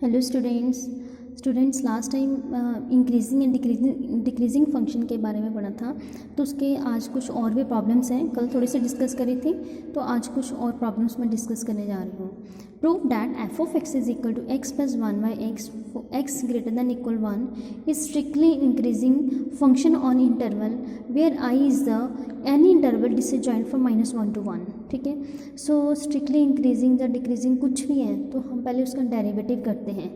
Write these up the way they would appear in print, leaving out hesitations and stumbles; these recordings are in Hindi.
Hello students last time increasing and decreasing function के बारे में पढ़ा था। तो उसके आज कुछ और भी प्रॉब्लम्स हैं। कल थोड़ी सी डिस्कस करी थी, तो आज कुछ और प्रॉब्लम्स मैं डिस्कस करने जा रही हूँ। Prove that f of x is equal to x plus one by x greater than equal 1 is strictly increasing function on interval where I is the any interval disjoint from -1 to 1। ठीक है, सो स्ट्रिक्टली इंक्रीजिंग या डिक्रीजिंग कुछ भी है तो हम पहले उसका डेरिवेटिव करते हैं।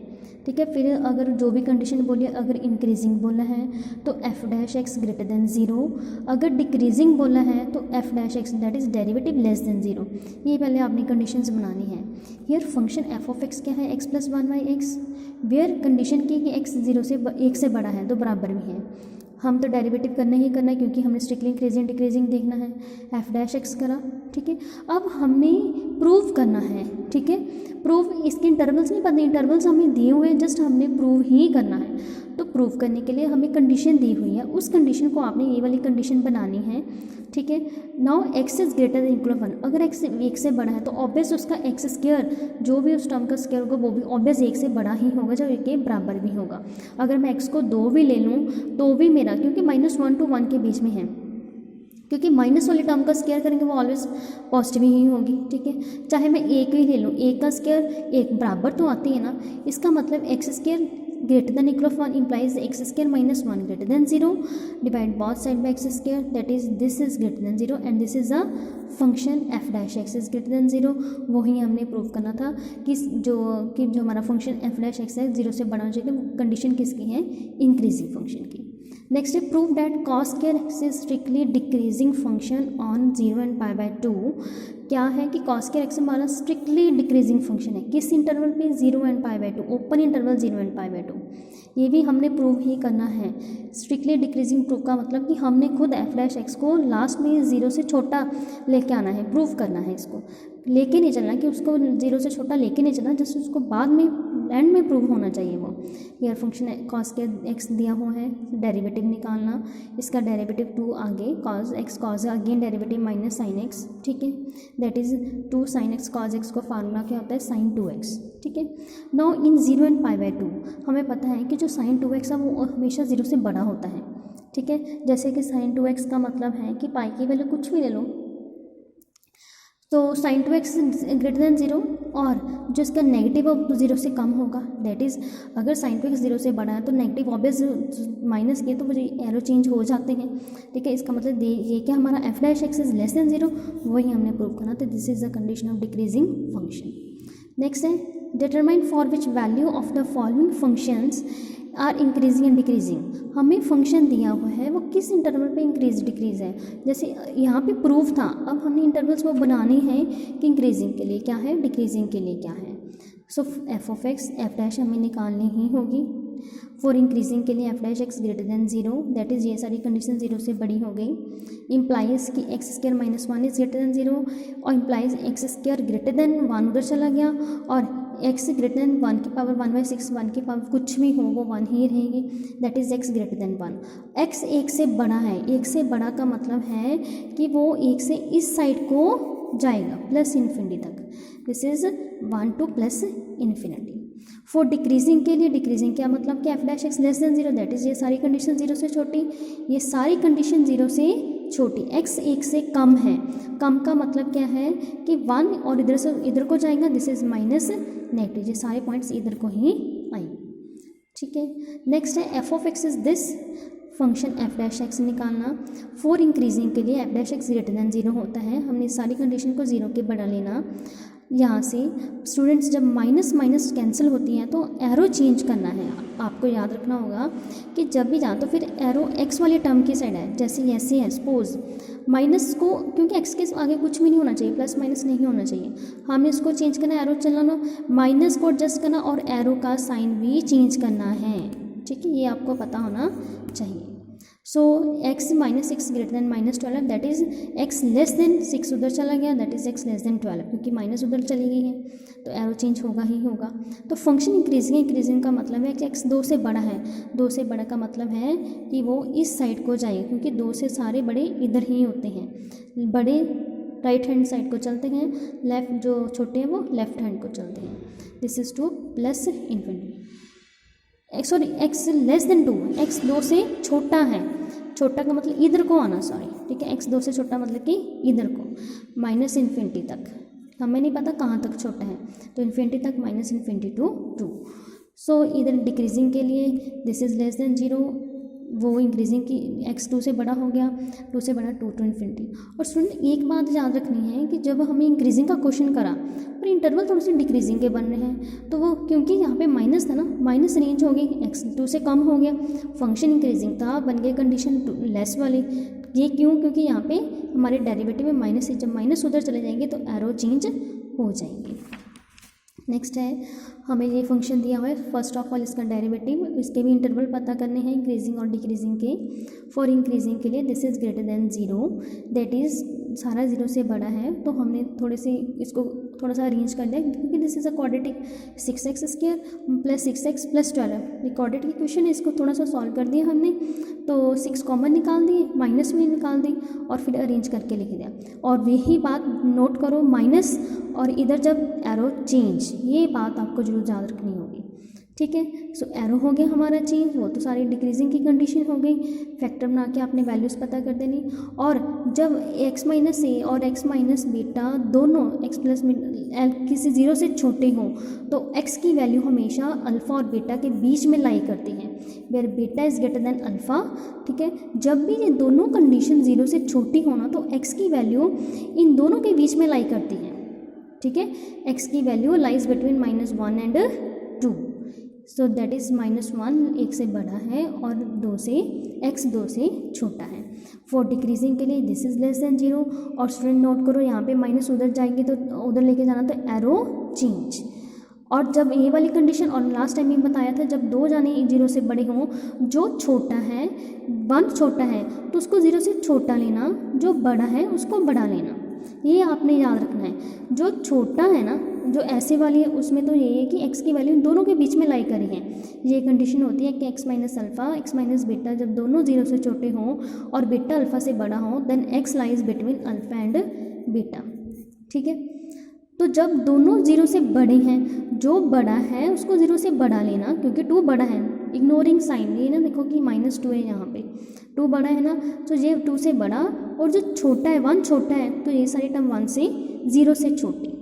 ठीक है, फिर अगर जो भी कंडीशन बोलिए, अगर इंक्रीजिंग बोला है तो f dash x greater than 0, अगर डिक्रीजिंग बोला है तो f dash x that is derivative less than 0। ये पहले आपने कंडीशंस बनानी है। Here function f of x क्या है, x plus one by x, where condition की कि एक्स 0 से 1 से बड़ा है तो बराबर भी है। हम तो डेरिवेटिव करना ही करना है क्योंकि हमने स्ट्रिक्टली इंक्रीजिंग डिक्रीजिंग देखना है। एफ डैश एक्स करा, ठीक है। अब हमें प्रूव करना है, ठीक है। प्रूव, इसके इंटरवल्स नहीं पता, इंटरवल्स हमें दिए हुए हैं, जस्ट हमने प्रूव ही करना है। तो प्रूव करने के लिए हमें कंडीशन दी हुई है, उस कंडीशन को आपने ये वाली कंडीशन बनानी है। ठीक है, now x is greater than equal 1। अगर एक्स 1 से बड़ा है तो ऑब्वियस उसका एक्स स्क्वायर जो भी उस टर्म का स्क्वायर होगा वो भी ऑब्वियस 1 से बड़ा ही होगा, जब 1 के बराबर भी होगा। अगर मैं एक्स को 2 भी ले लूँ तो भी मेरा, क्योंकि -1 to 1 के बीच में है, क्योंकि माइनस वाले टर्म का स्क्वायर करेंगे वो ऑलवेज पॉजिटिव ही होगी। ठीक है, चाहे मैं 1 भी ले लूँ, 1 का स्क्वायर 1 बराबर तो आती है ना। इसका मतलब x square greater than equal of 1 implies x square minus 1 greater than 0, divide both side by x square, that is this is greater than 0 and this is a function f dash x is greater than 0। वही हमने प्रूव करना था कि जो हमारा फंक्शन f dash x है 0 से बड़ा होना चाहिए। कंडीशन किसकी है, इंक्रीजिंग फंक्शन की। नेक्स्ट है prove that cos square x is strictly decreasing function on 0 and pi by 2। क्या है कि कॉस स्क्वायर एक्स हमारा स्ट्रिक्टली डिक्रीजिंग फंक्शन है, किस इंटरवल पे, 0 and pi by 2, open interval 0 and pi by 2। ये भी हमने प्रूव ही करना है। स्ट्रिक्टली डिक्रीजिंग प्रूव का मतलब कि हमने खुद एफ डैश एक्स को लास्ट में 0 से छोटा लेके आना है, प्रूव करना है। इसको लेके नहीं चलना कि उसको 0 से छोटा लेके नहीं चलना, जस्ट उसको बाद में एंड में प्रूव होना चाहिए वो। यार फंक्शन कॉस के एक्स दिया हुआ है, डेरिवेटिव निकालना, इसका डेरिवेटिव 2 आगे cos x cos again derivative minus sine x. ठीक है, that is 2 sine x cos x को फार्मूला क्या होता है, साइन 2x। ठीक है, now in 0 and pi by 2 हमें पता है कि जो साइन 2x है वो हमेशा 0 से बड़ा होता है। ठीक है, जैसे कि साइन 2x का मतलब है कि पाई की वैल्यू कुछ भी ले लो तो साइन 2x ग्रेटर देन 0, और जो इसका नेगेटिव 0 से कम होगा, दैट इज़ अगर साइन 2x 0 से बड़ा है तो नेगेटिव ऑब्वियस माइनस किए तो वो एरो चेंज हो जाते हैं। ठीक है, इसका मतलब ये क्या हमारा F dash X is less than 0, वही हमने प्रूव करना। तो this is the condition of decreasing function. Next है determine for which value of the following functions are increasing and decreasing. हमें फंक्शन दिया हुआ है वो किस इंटरवल पे इंक्रीज डिक्रीज है। जैसे यहाँ पे प्रूफ था, अब हमने इंटरवल्स वो बनानी है कि इंक्रीजिंग के लिए क्या है, डिक्रीजिंग के लिए क्या है। So F of X F dash हमें निकालनी ही होगी। फॉर इंक्रीजिंग के लिए F dash x greater than 0, that is ये सारी कंडीशन 0 से बड़ी हो गई। इम्प्लाइज कि x square minus 1 is greater than 0, और implies x square greater than 1 उधर चला गया, और एक्स ग्रेटर देन 1 की पावर 1/6, 1 की पावर कुछ भी हो वो 1 ही रहेगी, that is x greater then 1। X 1 से बड़ा है, 1 से बड़ा का मतलब है कि वो 1 से इस साइड को जाएगा प्लस इन्फिनिटी तक, this is 1 to plus infinity. For decreasing के लिए, डिक्रीजिंग क्या मतलब कि F dash x less than 0, that is ये सारी कंडीशन 0 से छोटी, ये सारी कंडीशन 0 से छोटी। एक्स 1 से कम है, कम का मतलब क्या है कि 1 और इधर से इधर को जाएगा, दिस इज माइनस नेगेटिव, ये सारे पॉइंट्स इधर को ही आएंगे। ठीक है, नेक्स्ट है F of x is this function F dash x निकालना। फॉर इंक्रीजिंग के लिए F dash x greater than 0 होता है, हमने सारी कंडीशन को 0 के बड़ा लेना। यहाँ से स्टूडेंट्स जब माइनस माइनस कैंसिल होती हैं तो एरो चेंज करना है। आपको याद रखना होगा कि जब भी जाए तो फिर एरो एक्स वाले टर्म की साइड है, जैसे ऐसे है सपोज माइनस को, क्योंकि एक्स के आगे कुछ भी नहीं होना चाहिए, प्लस माइनस नहीं होना चाहिए, हमें इसको चेंज करना, एरो चलाना, माइनस को एडजस्ट करना और एरो का साइन भी चेंज करना है। ठीक है, ये आपको पता होना चाहिए। So X minus 6 greater than -12, that is X less than 6 उधर चला गया, that is X less than 12, क्योंकि माइनस उधर चली गई है तो एरो चेंज होगा ही होगा। तो फंक्शन इंक्रीजिंग का मतलब है कि एक्स 2 से बड़ा है, 2 से बड़ा का मतलब है कि वो इस साइड को जाए, क्योंकि 2 से सारे बड़े इधर ही होते हैं, बड़े राइट हैंड साइड को चलते हैं, लेफ्ट जो छोटे हैं वो लेफ्ट हैंड को चलते हैं। This is 2 plus infinity, sorry x less than 2, x 2 से छोटा है, छोटा का मतलब इधर को आना, सॉरी ठीक है, x 2 से छोटा मतलब कि इधर को, माइनस इन्फिनिटी तक, हमें नहीं पता कहाँ तक छोटा है, तो इन्फिनिटी तक माइनस इन्फिनिटी टू 2। सो इधर डिक्रीजिंग के लिए दिस इज़ लेस देन 0, वो इंक्रीजिंग की x 2 से बड़ा हो गया, 2 से बड़ा 2 टू इन्फिनिटी। और स्टूडेंट एक बात याद रखनी है कि जब हमें इंक्रीजिंग का क्वेश्चन करा पर इंटरवल थोड़े से डिक्रीजिंग के बन रहे हैं, तो वो क्योंकि यहाँ पे माइनस था ना, माइनस रेंज हो गई, x 2 से कम हो गया, फंक्शन इंक्रीजिंग था, बन गई कंडीशन लेस वाली। ये क्यों? क्योंकि यहाँ पे हमारे डेरिवेटिव में माइनस है, जब माइनस उधर चले जाएंगे तो एरो चेंज हो जाएंगे। नेक्स्ट है, हमें ये फंक्शन दिया हुआ है, फर्स्ट ऑफ ऑल इसका डेरिवेटिव, इसके भी इंटरवल पता करने हैं इंक्रीजिंग और डिक्रीजिंग के। फॉर इंक्रीजिंग के लिए this is greater than 0, that is सारा 0 से बड़ा है, तो हमने थोड़े से इसको थोड़ा सा अरेंज कर दिया, क्योंकि this is a quadratic, 6x² plus 6x plus 12, ये क्वाड्रेटिक इक्वेशन है, इसको थोड़ा सा सॉल्व कर दिया हमने, तो 6 कॉमन निकाल दिए, माइनस में निकाल दी और फिर अरेंज करके लिख दिया। और यही बात नोट करो, माइनस और इधर जब एरो चेंज, ये बात आपको जरूर याद रखनी होगी, ठीक है। सो एरो हो गया हमारा चेंज, वो तो सारी डिक्रीजिंग की कंडीशन हो गई, फैक्टर बना के आपने वैल्यूज़ पता कर देनी। और जब x माइनस ए और x माइनस बीटा दोनों x प्लस किसी 0 से छोटे हों, तो x की वैल्यू हमेशा अल्फ़ा और बीटा के बीच में लाई करती है, where beta is greater than alpha, ठीक है। जब भी ये दोनों कंडीशन 0 से छोटी हो ना, तो x की वैल्यू इन दोनों के बीच में लाई करती है, ठीक है। x की value lies between -1 and 2, so that is -1 1 से बड़ा है और 2 से x 2 से छोटा है। फॉर डिक्रीजिंग के लिए दिस इज़ लेस देन 0, और स्टूडेंट नोट करो यहाँ पे माइनस उधर जाएंगे तो उधर लेके जाना, तो एरो चेंज। और जब ये वाली कंडीशन, और लास्ट टाइम ये बताया था, जब 2 जाने 0 से बड़े हों, जो छोटा है 1 छोटा है तो उसको 0 से छोटा लेना, जो बड़ा है उसको बड़ा लेना, ये आपने याद रखना है। जो छोटा है ना, जो ऐसे वाली है, उसमें तो ये है कि x की वैल्यू दोनों के बीच में लाई करी है, ये कंडीशन होती है कि x minus alpha x minus beta जब दोनों 0 से छोटे हों और बीटा अल्फ़ा से बड़ा हो, then x lies between alpha and beta, ठीक है। तो जब दोनों 0 से बड़े हैं, जो बड़ा है उसको 0 से बड़ा लेना, क्योंकि 2 बड़ा है, इग्नोरिंग साइन, ये ना देखो कि -2 है, यहाँ पे 2 बड़ा है ना, तो ये 2 से बड़ा, और जो छोटा है 1 छोटा है, तो ये सारी टर्म 1 से 0 से छोटी,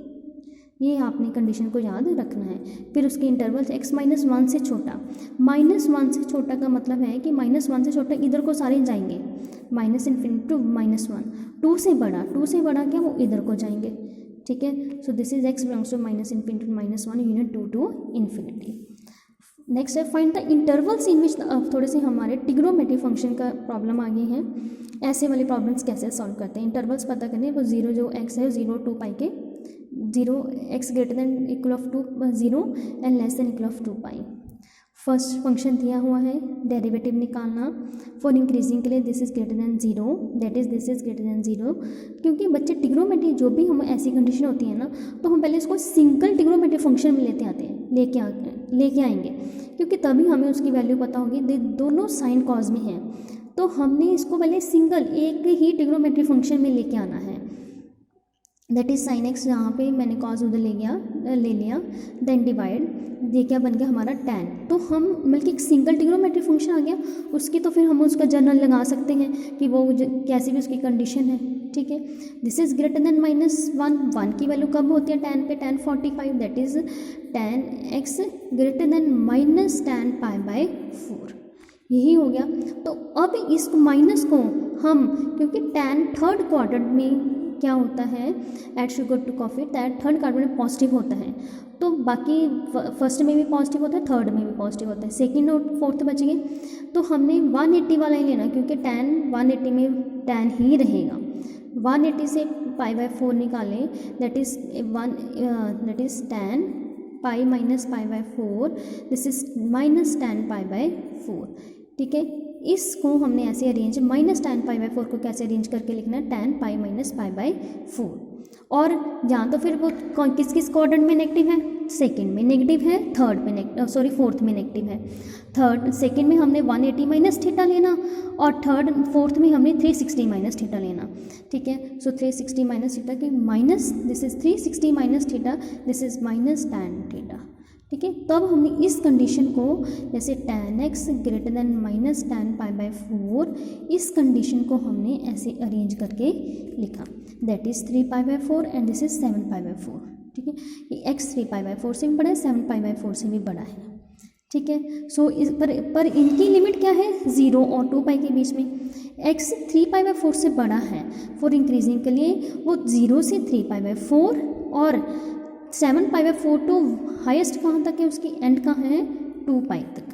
ये आपने कंडीशन को याद रखना है। फिर उसके इंटरवल्स x -1 से छोटा, -1 से छोटा का मतलब है कि -1 से छोटा इधर को सारे जाएंगे, -∞ टू -1, 2 से बड़ा क्या, वो इधर को जाएंगे, ठीक है। So this is x belongs to -∞ to -1 union 2 to infinity. Next है find the intervals in which, अब थोड़े से हमारे ट्रिग्नोमेट्री फंक्शन का प्रॉब्लम आ गई है, ऐसे वाले प्रॉब्लम्स कैसे सॉल्व करते हैं। इंटरवल्स पता करने, वो 0 जो x है 0 2 पाई के, 0 x greater than equal of 2 0 and less than equal of 2 pi. First function दिया हुआ है, डेरिवेटिव निकालना। फॉर इंक्रीजिंग के लिए this is greater than 0, that is this is greater than 0। क्योंकि बच्चे ट्रिग्नोमेट्री जो भी हम ऐसी कंडीशन होती है ना, तो हम पहले इसको सिंगल ट्रिग्नोमेट्री फंक्शन में लेके आएंगे, क्योंकि तभी हमें उसकी वैल्यू पता होगी। दोनों साइन कॉज में हैं, तो हमने इसको पहले सिंगल एक ही ट्रिग्नोमेट्री फंक्शन में लेके आना है, दैट इज़ साइन एक्स, यहाँ पे मैंने कॉज उधर ले लिया, देन डिवाइड, ये क्या बन गया हमारा tan। तो हम बल्कि एक सिंगल ट्रिग्नोमेट्री फंक्शन आ गया, उसकी तो फिर हम उसका जनरल लगा सकते हैं कि वो कैसी भी उसकी कंडीशन है, ठीक है। दिस इज़ ग्रेटर देन -1 की वैल्यू कब होती है tan पे, tan 45, that is tan x greater then -tan π/4, यही हो गया। तो अब इस माइनस को हम, क्योंकि tan थर्ड क्वाड्रेंट में क्या होता है, add sugar to coffee, that third quadrant में पॉजिटिव होता है, तो बाकी फर्स्ट में भी पॉजिटिव होता है, थर्ड में भी पॉजिटिव होता है, सेकंड और फोर्थ बच गए। तो हमने 180 वाला ही लेना, क्योंकि tan 180 में tan ही रहेगा। 180 से π/4 निकालें, that is tan π - π/4, this is -tan π/4, ठीक है। इसको हमने ऐसे अरेंज, -tan π/4 को कैसे अरेंज करके लिखना है, tan π - π/4, और या तो फिर वो किस किस क्वाड्रेंट में नेगेटिव है, सेकंड में नेगेटिव है, थर्ड में नेगेटिव, फोर्थ में नेगेटिव है। सेकंड में हमने 180 माइनस थीटा लेना और फोर्थ में हमने 360 माइनस थीटा लेना। ठीक है, सो 360 माइनस थीटा के minus this is 360 minus theta, this is minus tan theta. ठीक है, तब हमने इस कंडीशन को जैसे tan x greater then minus tan π/4, इस कंडीशन को हमने ऐसे अरेंज करके लिखा, that is 3π/4 and this is 7π/4। ठीक है, ये x 3π/4 से भी बड़ा है, 7π/4 से भी बड़ा है। ठीक है, सो इस पर इनकी लिमिट क्या है, 0 और 2π के बीच में। x 3π/4 से बड़ा है, फॉर इंक्रीजिंग के लिए वो 0 से 3π/4 और 7π/4 टू हाइस्ट कहाँ तक है, उसकी एंड कहाँ है, 2π तक।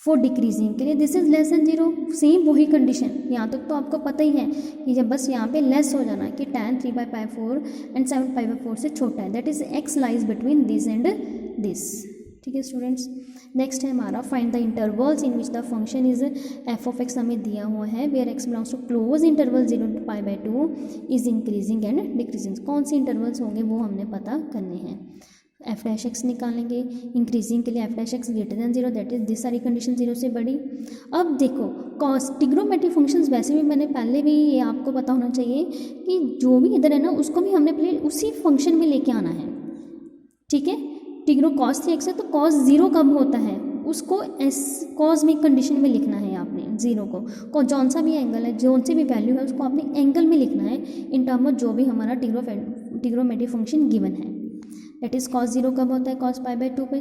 फॉर डिक्रीजिंग के लिए this is less than 0, same वही कंडीशन। यहाँ तक तो आपको पता ही है कि जब बस यहाँ पे लेस हो जाना कि tan 3π/4 एंड 7π/4 से छोटा है, that is x lies between this and this. ठीक है स्टूडेंट्स, नेक्स्ट है हमारा find the intervals in which the function is f(x) हमें दिया हुआ है where x belongs to close interval 0 to π/2 is increasing and decreasing. कौन से इंटरवल्स होंगे वो हमने पता करने हैं। f(x) निकालेंगे, इंक्रीजिंग के लिए f(x) greater than 0, that is this सारी कंडीशन 0 से बड़ी। अब देखो कॉस ट्रिग्नोमेट्रिक फंक्शंस वैसे भी मैंने पहले भी ये आपको पता होना चाहिए कि जो भी इधर है ना उसको भी हमने पहले उसी फंक्शन में लेके आना है। ठीक है, टिग्नो cos 3x है तो cos 0 कब होता है, उसको cos में कंडीशन में लिखना है आपने 0 को जौन सा भी एंगल है, जौन से भी वैल्यू है उसको आपने एंगल में लिखना है इन टर्म ऑफ जो भी हमारा ट्रिग्नोमेट्रिक फंक्शन गिवन है। दैट इज cos 0 कब होता है, cos π/2 पे,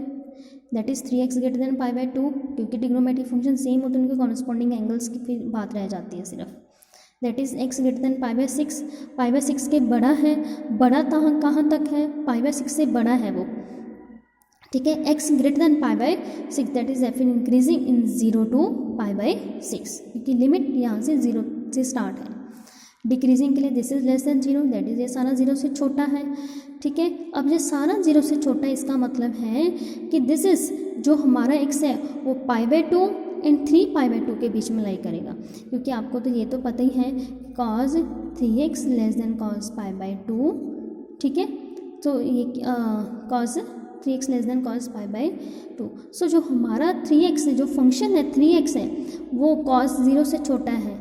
that is 3x greater than π/2, क्योंकि ट्रिग्नोमेट्रिक फंक्शन सेम होते हैं उनके कॉरस्पॉन्डिंग एंगल्स की फिर बात रह जाती है सिर्फ। That is x greater than π/6, π/6 के बड़ा है, बड़ा कहाँ तक है, π/6 से बड़ा है वो। ठीक है, x greater than π/6 that is f increasing in 0 to π/6, क्योंकि लिमिट यहाँ से 0 से स्टार्ट है। डिक्रीजिंग के लिए this is less than 0, that is ये सारा 0 से छोटा है। ठीक है, अब ये सारा 0 से छोटा है इसका मतलब है कि दिस इज जो हमारा x है वो π/2 एंड 3π/2 के बीच में लाई करेगा, क्योंकि आपको तो ये तो पता ही है cos 3x less than cos π/2। ठीक है, तो ये cos 3x less than cos π/2। सो जो हमारा 3x है, जो फंक्शन है 3x है वो cos 0 से छोटा है,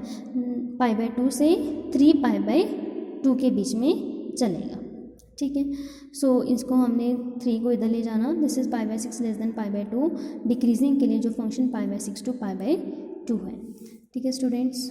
π/2 से 3π/2 के बीच में चलेगा। ठीक है, सो इसको हमने 3 को इधर ले जाना, this is π/6 less than π/2, decreasing के लिए जो फंक्शन π/6 to π/2 है। ठीक है स्टूडेंट्स।